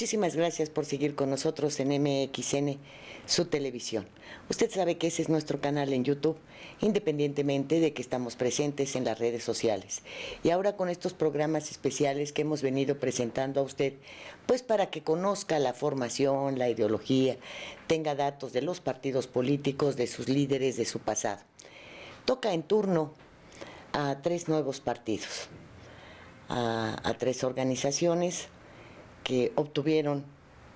Muchísimas gracias por seguir con nosotros en MXN, su televisión. Usted sabe que ese es nuestro canal en YouTube, independientemente de que estamos presentes en las redes sociales. Y ahora con estos programas especiales que hemos venido presentando a usted, pues para que conozca la formación, la ideología, tenga datos de los partidos políticos, de sus líderes, de su pasado. Toca en turno a 3 nuevos partidos, a 3 organizaciones que obtuvieron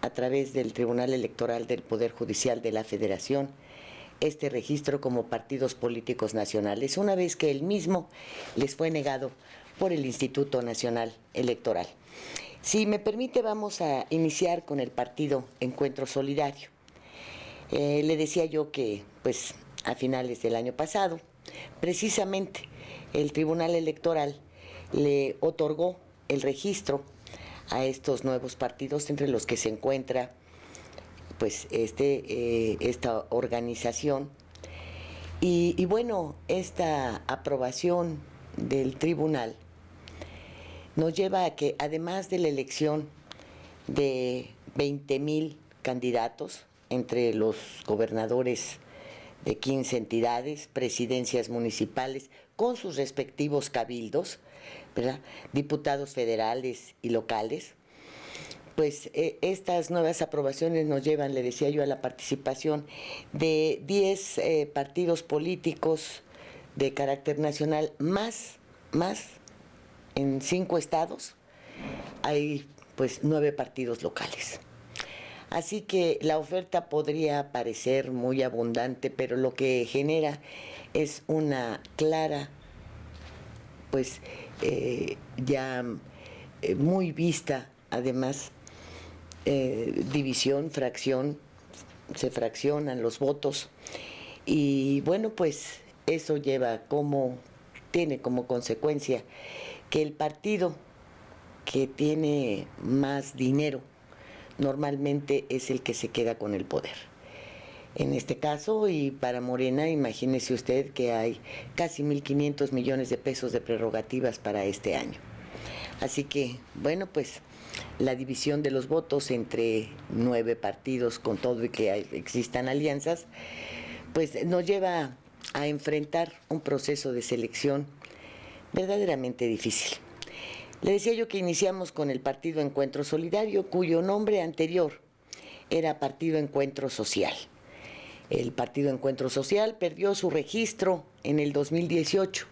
a través del Tribunal Electoral del Poder Judicial de la Federación este registro como partidos políticos nacionales, una vez que el mismo les fue negado por el Instituto Nacional Electoral. Si me permite, vamos a iniciar con el partido Encuentro Solidario. Le decía yo que, pues, a finales del año pasado, precisamente el Tribunal Electoral le otorgó el registro a estos nuevos partidos, entre los que se encuentra pues esta organización. Y bueno, esta aprobación del tribunal nos lleva a que, además de la elección de 20,000 candidatos entre los gobernadores de 15 entidades, presidencias municipales, con sus respectivos cabildos, ¿verdad?, diputados federales y locales, pues estas nuevas aprobaciones nos llevan, le decía yo, a la participación de 10 partidos políticos de carácter nacional, más en 5 estados hay pues 9 partidos locales. Así que la oferta podría parecer muy abundante, pero lo que genera es una clara, pues muy vista, además, división, fracción, se fraccionan los votos, y bueno, pues eso tiene como consecuencia que el partido que tiene más dinero normalmente es el que se queda con el poder. En este caso, y para Morena, imagínese usted que hay casi 1,500 millones de pesos de prerrogativas para este año. Así que, bueno, pues la división de los votos entre 9 partidos, con todo y que existan alianzas, pues nos lleva a enfrentar un proceso de selección verdaderamente difícil. Le decía yo que iniciamos con el Partido Encuentro Solidario, cuyo nombre anterior era Partido Encuentro Social. El Partido Encuentro Social perdió su registro en el 2018,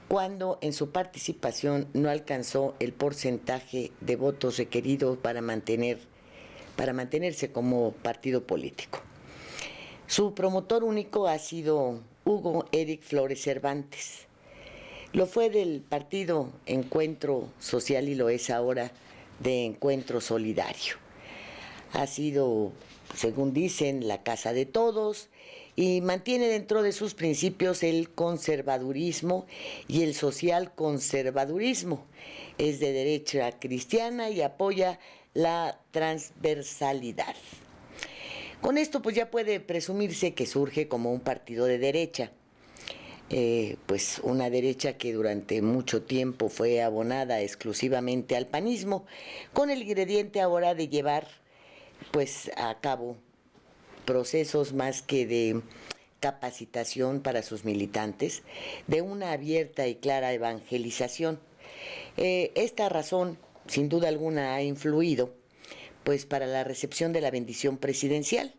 cuando en su participación no alcanzó el porcentaje de votos requerido para mantenerse como partido político. Su promotor único ha sido Hugo Eric Flores Cervantes. Lo fue del Partido Encuentro Social y lo es ahora de Encuentro Solidario. Ha sido, según dicen, la casa de todos, y mantiene dentro de sus principios el conservadurismo y el social conservadurismo. Es de derecha cristiana y apoya la transversalidad. Con esto pues ya puede presumirse que surge como un partido de derecha. Pues una derecha que durante mucho tiempo fue abonada exclusivamente al panismo, con el ingrediente ahora de llevar pues a cabo procesos más que de capacitación para sus militantes, de una abierta y clara evangelización. Esta razón, sin duda alguna, ha influido pues para la recepción de la bendición presidencial.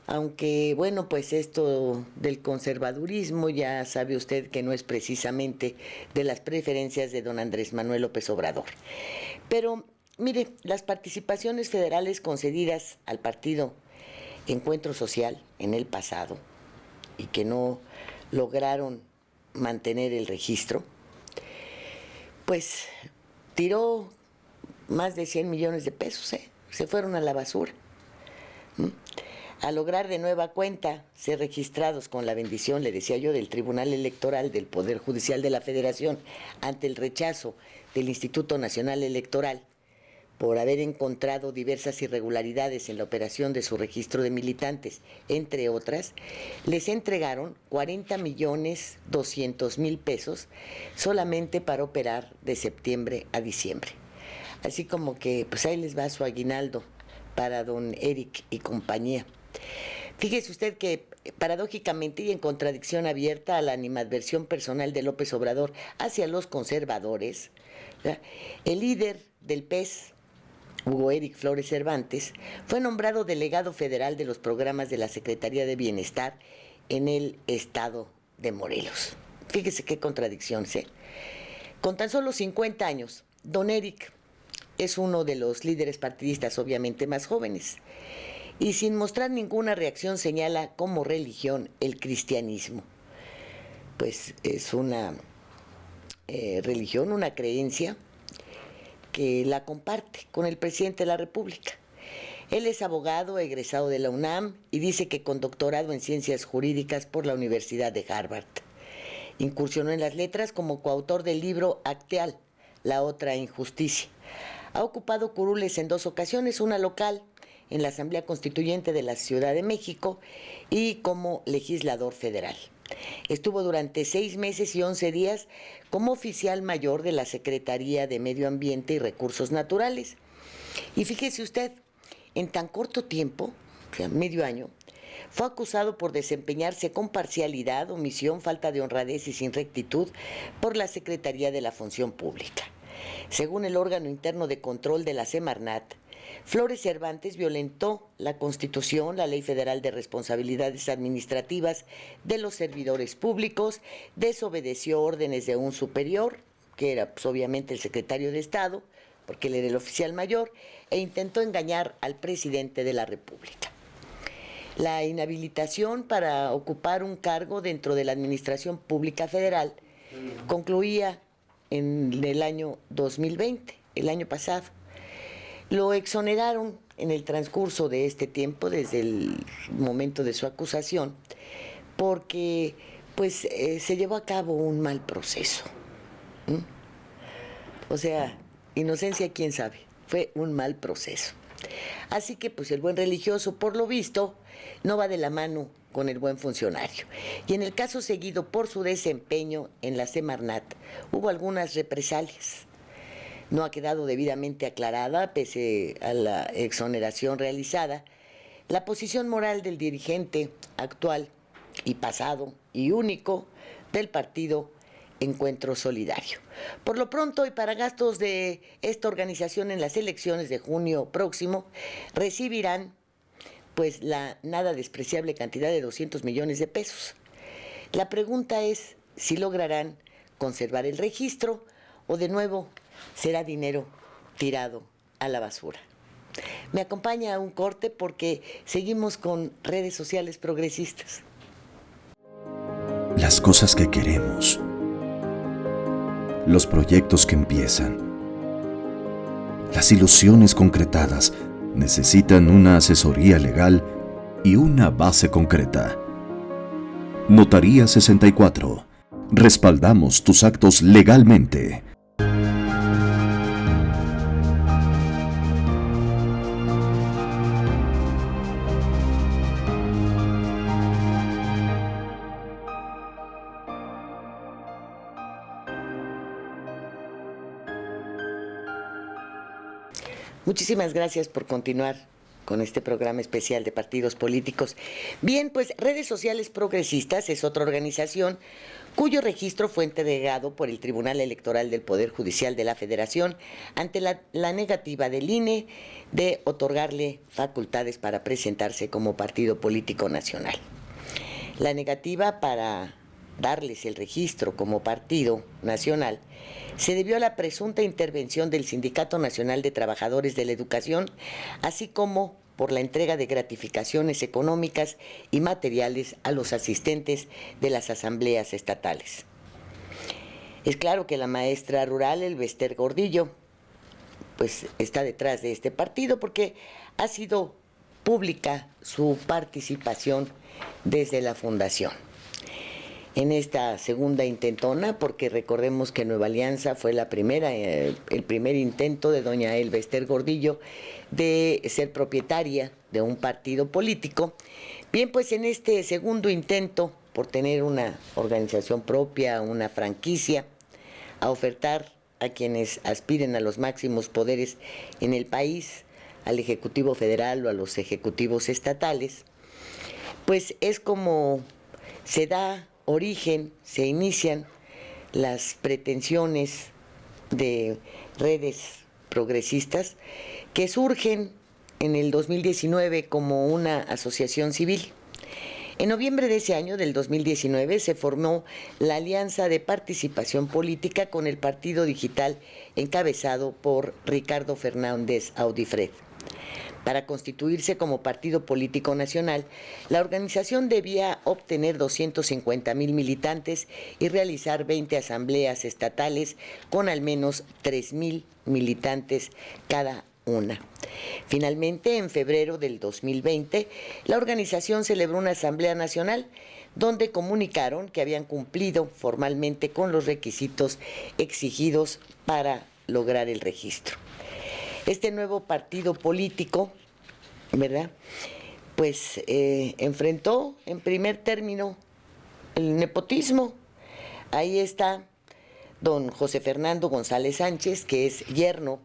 Aunque, bueno, pues esto del conservadurismo ya sabe usted que no es precisamente de las preferencias de don Andrés Manuel López Obrador. Pero, mire, las participaciones federales concedidas al Partido Encuentro Social en el pasado y que no lograron mantener el registro, pues tiró más de 100 millones de pesos, se fueron a la basura. A lograr de nueva cuenta ser registrados con la bendición, le decía yo, del Tribunal Electoral del Poder Judicial de la Federación ante el rechazo del Instituto Nacional Electoral por haber encontrado diversas irregularidades en la operación de su registro de militantes, entre otras, les entregaron 40,200,000 pesos solamente para operar de septiembre a diciembre. Así como que pues ahí les va su aguinaldo para don Eric y compañía. Fíjese usted que paradójicamente y en contradicción abierta a la animadversión personal de López Obrador hacia los conservadores, ¿verdad?, el líder del PES, Hugo Eric Flores Cervantes, fue nombrado delegado federal de los programas de la Secretaría de Bienestar en el estado de Morelos. Fíjese qué contradicción, ¿sí? Con tan solo 50 años, don Eric es uno de los líderes partidistas obviamente más jóvenes y sin mostrar ninguna reacción señala como religión el cristianismo. Pues es una religión, una creencia que la comparte con el presidente de la República. Él es abogado egresado de la UNAM y dice que con doctorado en ciencias jurídicas por la Universidad de Harvard. Incursionó en las letras como coautor del libro Acteal, la otra injusticia. Ha ocupado curules en 2 ocasiones, una local en la Asamblea Constituyente de la Ciudad de México y como legislador federal. Estuvo durante 6 meses y 11 días como oficial mayor de la Secretaría de Medio Ambiente y Recursos Naturales. Y fíjese usted, en tan corto tiempo, o sea, medio año, fue acusado por desempeñarse con parcialidad, omisión, falta de honradez y sin rectitud por la Secretaría de la Función Pública. Según el órgano interno de control de la Semarnat, Flores Cervantes violentó la Constitución, la Ley Federal de Responsabilidades Administrativas de los Servidores Públicos, desobedeció órdenes de un superior, que era pues, obviamente el secretario de Estado, porque él era el oficial mayor, e intentó engañar al presidente de la República. La inhabilitación para ocupar un cargo dentro de la Administración Pública Federal concluía en el año 2020, el año pasado. Lo exoneraron en el transcurso de este tiempo, desde el momento de su acusación, porque pues se llevó a cabo un mal proceso. O sea, inocencia, quién sabe, fue un mal proceso. Así que pues el buen religioso, por lo visto, no va de la mano con el buen funcionario. Y en el caso seguido por su desempeño en la Semarnat, hubo algunas represalias. No ha quedado debidamente aclarada, pese a la exoneración realizada, la posición moral del dirigente actual y pasado y único del partido Encuentro Solidario. Por lo pronto, y para gastos de esta organización en las elecciones de junio próximo, recibirán pues la nada despreciable cantidad de 200 millones de pesos. La pregunta es si lograrán conservar el registro o de nuevo será dinero tirado a la basura. Me acompaña a un corte porque seguimos con redes sociales progresistas. Las cosas que queremos, los proyectos que empiezan, las ilusiones concretadas necesitan una asesoría legal y una base concreta. Notaría 64. Respaldamos tus actos legalmente. Muchísimas gracias por continuar con este programa especial de partidos políticos. Bien, pues Redes Sociales Progresistas es otra organización cuyo registro fue entregado por el Tribunal Electoral del Poder Judicial de la Federación ante la negativa del INE de otorgarle facultades para presentarse como partido político nacional. La negativa para darles el registro como partido nacional se debió a la presunta intervención del Sindicato Nacional de Trabajadores de la Educación, así como por la entrega de gratificaciones económicas y materiales a los asistentes de las asambleas estatales. Es claro que la maestra rural, Elbester Gordillo, pues está detrás de este partido porque ha sido pública su participación desde la fundación. En esta segunda intentona, porque recordemos que Nueva Alianza fue la primera, el primer intento de doña Elbester Gordillo de ser propietaria de un partido político. Bien, pues en este segundo intento por tener una organización propia, una franquicia, a ofertar a quienes aspiren a los máximos poderes en el país, al Ejecutivo Federal o a los ejecutivos estatales, pues es como se da origen, se inician las pretensiones de redes progresistas que surgen en el 2019 como una asociación civil. En noviembre de ese año, del 2019, se formó la Alianza de Participación Política con el Partido Digital encabezado por Ricardo Fernández Audifred. Para constituirse como partido político nacional, la organización debía obtener 250,000 militantes y realizar 20 asambleas estatales con al menos 3,000 militantes cada una. Finalmente, en febrero del 2020, la organización celebró una asamblea nacional donde comunicaron que habían cumplido formalmente con los requisitos exigidos para lograr el registro. Este nuevo partido político, ¿verdad?, pues enfrentó en primer término el nepotismo. Ahí está don José Fernando González Sánchez, que es yerno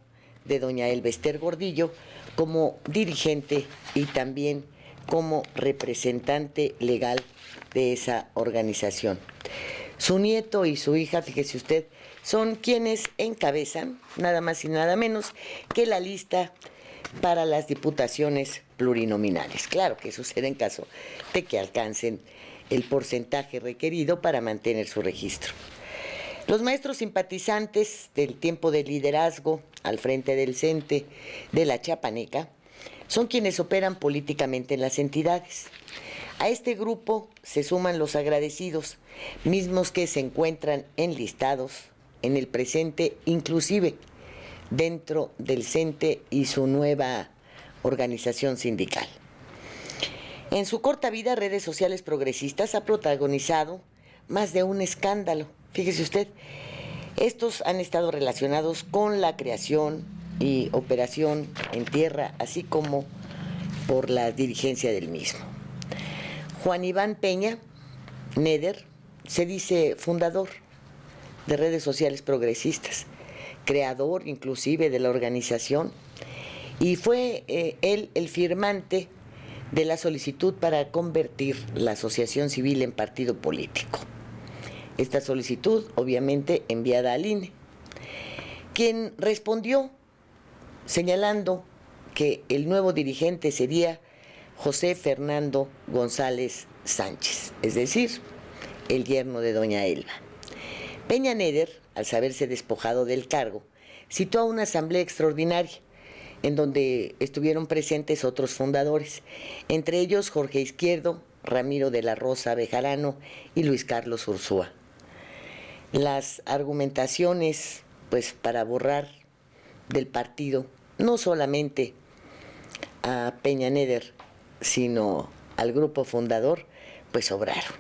de doña Elba Ester Gordillo, como dirigente y también como representante legal de esa organización. Su nieto y su hija, fíjese usted, son quienes encabezan nada más y nada menos que la lista para las diputaciones plurinominales. Claro que sucede en caso de que alcancen el porcentaje requerido para mantener su registro. Los maestros simpatizantes del tiempo de liderazgo al frente del CENTE de la Chiapaneca son quienes operan políticamente en las entidades. A este grupo se suman los agradecidos, mismos que se encuentran enlistados en el presente, inclusive dentro del CENTE y su nueva organización sindical. En su corta vida, redes sociales progresistas ha protagonizado más de un escándalo. Fíjese usted, estos han estado relacionados con la creación y operación en tierra, así como por la dirigencia del mismo. Juan Iván Peña Neder se dice fundador de redes sociales progresistas, creador inclusive de la organización, y fue él el firmante de la solicitud para convertir la asociación civil en partido político. Esta solicitud, obviamente, enviada al INE, quien respondió señalando que el nuevo dirigente sería José Fernando González Sánchez, es decir, el yerno de doña Elba. Peña Neder, al saberse despojado del cargo, citó a una asamblea extraordinaria en donde estuvieron presentes otros fundadores, entre ellos Jorge Izquierdo, Ramiro de la Rosa Bejarano y Luis Carlos Ursúa. Las argumentaciones, pues, para borrar del partido no solamente a Peña Neder, sino al grupo fundador, pues sobraron.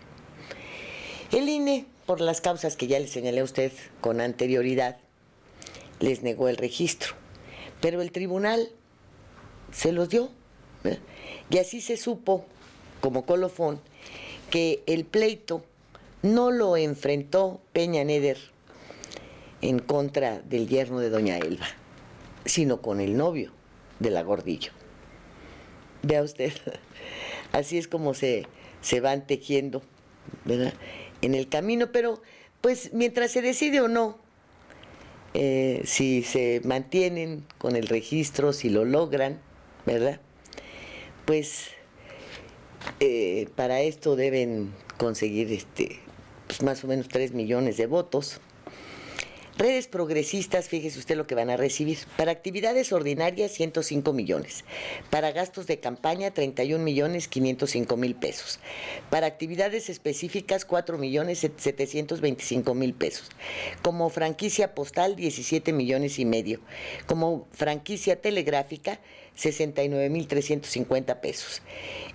El INE, por las causas que ya le señalé a usted con anterioridad, les negó el registro, pero el tribunal se los dio, ¿verdad? Y así se supo, como colofón, que el pleito no lo enfrentó Peña Neder en contra del yerno de doña Elba, sino con el novio de la Gordillo. Vea usted, así es como se van tejiendo, ¿verdad?, en el camino, pero pues mientras se decide o no, si se mantienen con el registro, si lo logran, ¿verdad?, pues para esto deben conseguir pues más o menos 3 millones de votos. Redes progresistas, fíjese usted lo que van a recibir. Para actividades ordinarias, 105 millones. Para gastos de campaña, 31,505,000 pesos. Para actividades específicas, 4,725,000 pesos. Como franquicia postal, 17,5 millones. Como franquicia telegráfica, 69,350 pesos.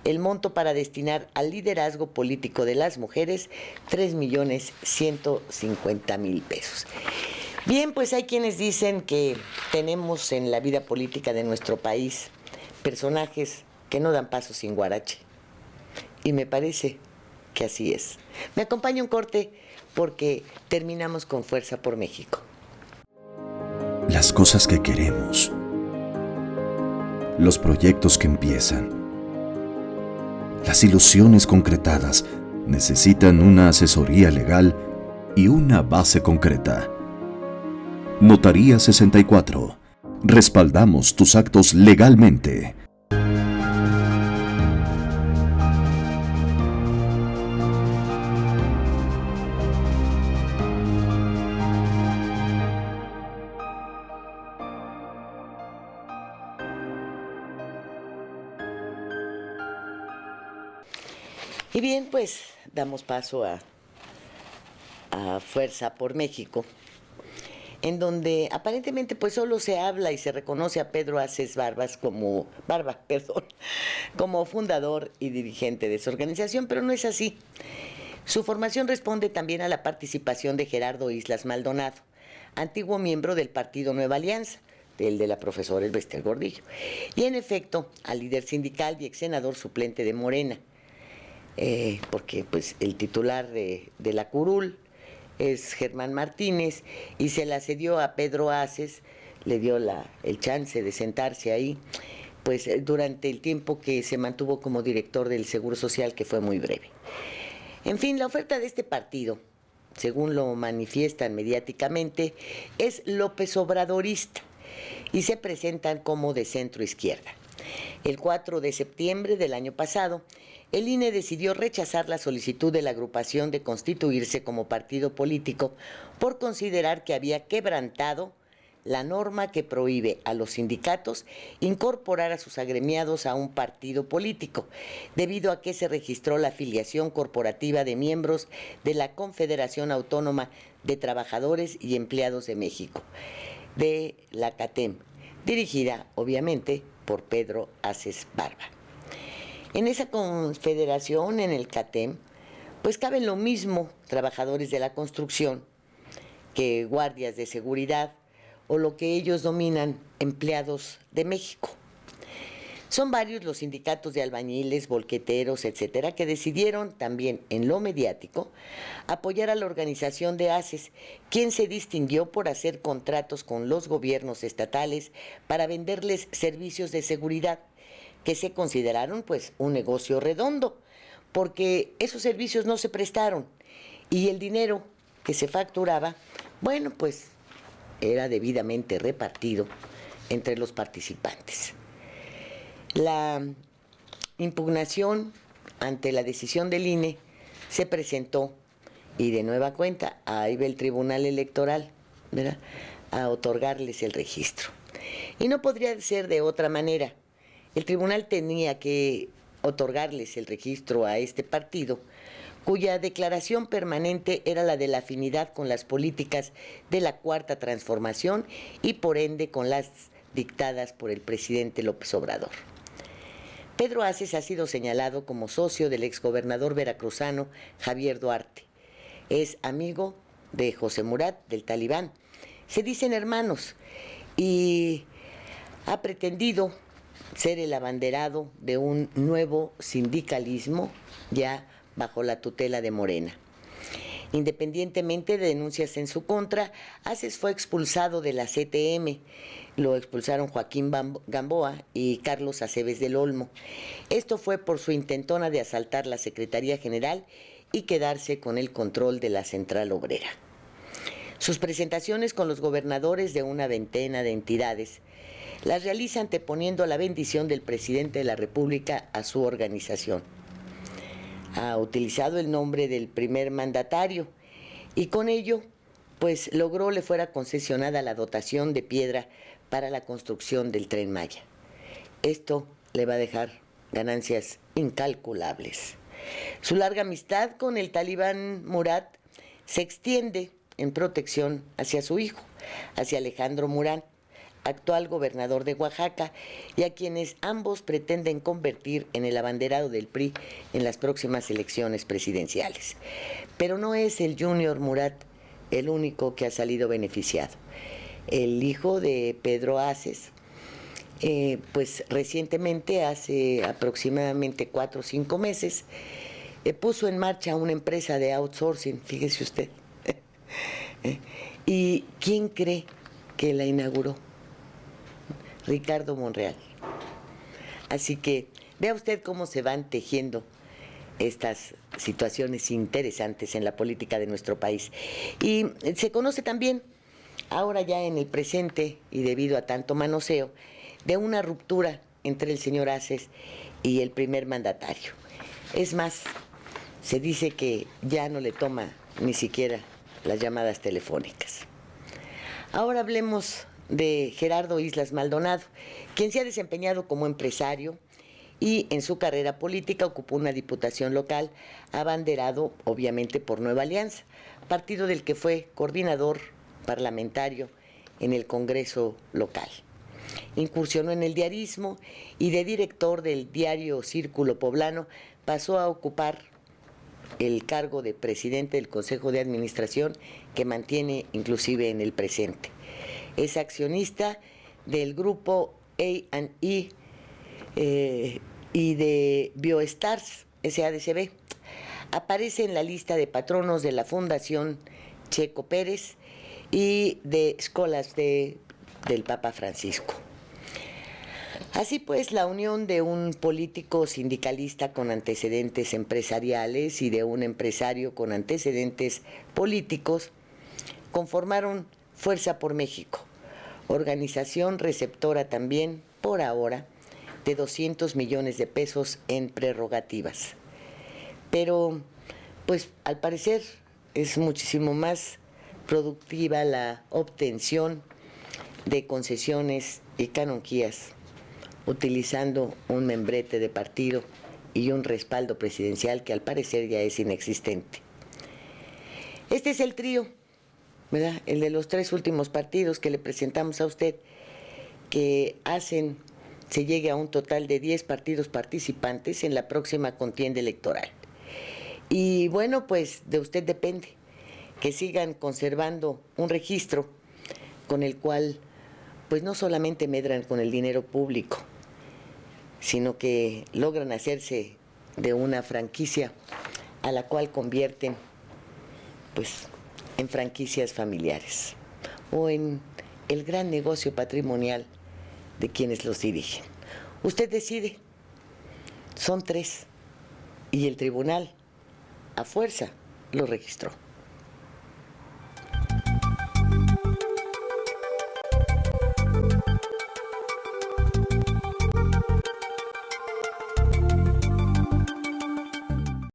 El monto para destinar al liderazgo político de las mujeres, 3,150,000 pesos. Bien, pues hay quienes dicen que tenemos en la vida política de nuestro país personajes que no dan paso sin guarache. Y me parece que así es. Me acompaña un corte porque terminamos con Fuerza por México. las cosas que queremos, los proyectos que empiezan, las ilusiones concretadas necesitan una asesoría legal y una base concreta. Notaría 64. Respaldamos tus actos legalmente. Y bien, pues damos paso a Fuerza por México, en donde aparentemente pues solo se habla y se reconoce a Pedro Aces Barba, como fundador y dirigente de esa organización, pero no es así. Su formación responde también a la participación de Gerardo Islas Maldonado, antiguo miembro del partido Nueva Alianza, el de la profesora Elbester Gordillo, y en efecto al líder sindical y ex senador suplente de Morena, porque pues el titular de la curul es Germán Martínez y se la cedió a Pedro Aces, le dio el chance de sentarse ahí, pues durante el tiempo que se mantuvo como director del Seguro Social, que fue muy breve. En fin, la oferta de este partido, según lo manifiestan mediáticamente, es López Obradorista y se presentan como de centro izquierda. El 4 de septiembre del año pasado, el INE decidió rechazar la solicitud de la agrupación de constituirse como partido político por considerar que había quebrantado la norma que prohíbe a los sindicatos incorporar a sus agremiados a un partido político, debido a que se registró la afiliación corporativa de miembros de la Confederación Autónoma de Trabajadores y Empleados de México, de la CATEM, dirigida obviamente por Pedro Aces Barba. En esa confederación, en el CATEM, pues caben lo mismo trabajadores de la construcción que guardias de seguridad o lo que ellos dominan empleados de México. Son varios los sindicatos de albañiles, volqueteros, etcétera, que decidieron también en lo mediático apoyar a la organización de Aces, quien se distinguió por hacer contratos con los gobiernos estatales para venderles servicios de seguridad que se consideraron pues un negocio redondo, porque esos servicios no se prestaron y el dinero que se facturaba, bueno, pues era debidamente repartido entre los participantes. La impugnación ante la decisión del INE se presentó y de nueva cuenta ahí va el Tribunal Electoral, ¿verdad?, a otorgarles el registro. Y no podría ser de otra manera. El tribunal tenía que otorgarles el registro a este partido, cuya declaración permanente era la de la afinidad con las políticas de la Cuarta Transformación y por ende con las dictadas por el presidente López Obrador. Pedro Aces ha sido señalado como socio del exgobernador veracruzano Javier Duarte. Es amigo de José Murat, del Talibán. Se dicen hermanos y ha pretendido ser el abanderado de un nuevo sindicalismo ya bajo la tutela de Morena. Independientemente de denuncias en su contra, Aces fue expulsado de la CTM. Lo expulsaron Joaquín Gamboa y Carlos Aceves del Olmo. Esto fue por su intentona de asaltar la Secretaría General y quedarse con el control de la Central Obrera. Sus presentaciones con los gobernadores de una veintena de entidades las realiza anteponiendo la bendición del presidente de la República a su organización. Ha utilizado el nombre del primer mandatario y con ello pues logró le fuera concesionada la dotación de piedra para la construcción del Tren Maya. Esto le va a dejar ganancias incalculables. Su larga amistad con el talibán Murat se extiende en protección hacia su hijo, hacia Alejandro Murat, actual gobernador de Oaxaca, y a quienes ambos pretenden convertir en el abanderado del PRI en las próximas elecciones presidenciales. Pero no es el Junior Murat el único que ha salido beneficiado. El hijo de Pedro Aces, pues recientemente, hace aproximadamente 4 o 5 meses, puso en marcha una empresa de outsourcing, fíjese usted. ¿Y quién cree que la inauguró, Ricardo Monreal. Así que vea usted cómo se van tejiendo estas situaciones interesantes en la política de nuestro país. Y se conoce también, ahora ya en el presente y debido a tanto manoseo, de una ruptura entre el señor Aces y el primer mandatario. Es más, se dice que ya no le toma ni siquiera las llamadas telefónicas. Ahora hablemos de Gerardo Islas Maldonado, quien se ha desempeñado como empresario y en su carrera política ocupó una diputación local, abanderado obviamente por Nueva Alianza, partido del que fue coordinador parlamentario en el Congreso local. Incursionó en el diarismo y de director del diario Círculo Poblano pasó a ocupar el cargo de presidente del Consejo de Administración, que mantiene inclusive en el presente. Es accionista del grupo A&E y de BioStars SADCB. Aparece en la lista de patronos de la Fundación Checo Pérez y de escuelas del Papa Francisco. Así pues, la unión de un político sindicalista con antecedentes empresariales y de un empresario con antecedentes políticos conformaron Fuerza por México, organización receptora también, por ahora, de 200 millones de pesos en prerrogativas. Pero, pues, al parecer es muchísimo más productiva la obtención de concesiones y canonjías utilizando un membrete de partido y un respaldo presidencial que al parecer ya es inexistente. Este es el trío, ¿verdad? El de los 3 últimos partidos que le presentamos a usted, que hacen se llegue a un total de 10 partidos participantes en la próxima contienda electoral. Y bueno, pues de usted depende que sigan conservando un registro con el cual pues no solamente medran con el dinero público, sino que logran hacerse de una franquicia a la cual convierten pues en franquicias familiares o en el gran negocio patrimonial de quienes los dirigen. Usted decide, son 3 y el tribunal a fuerza lo registró.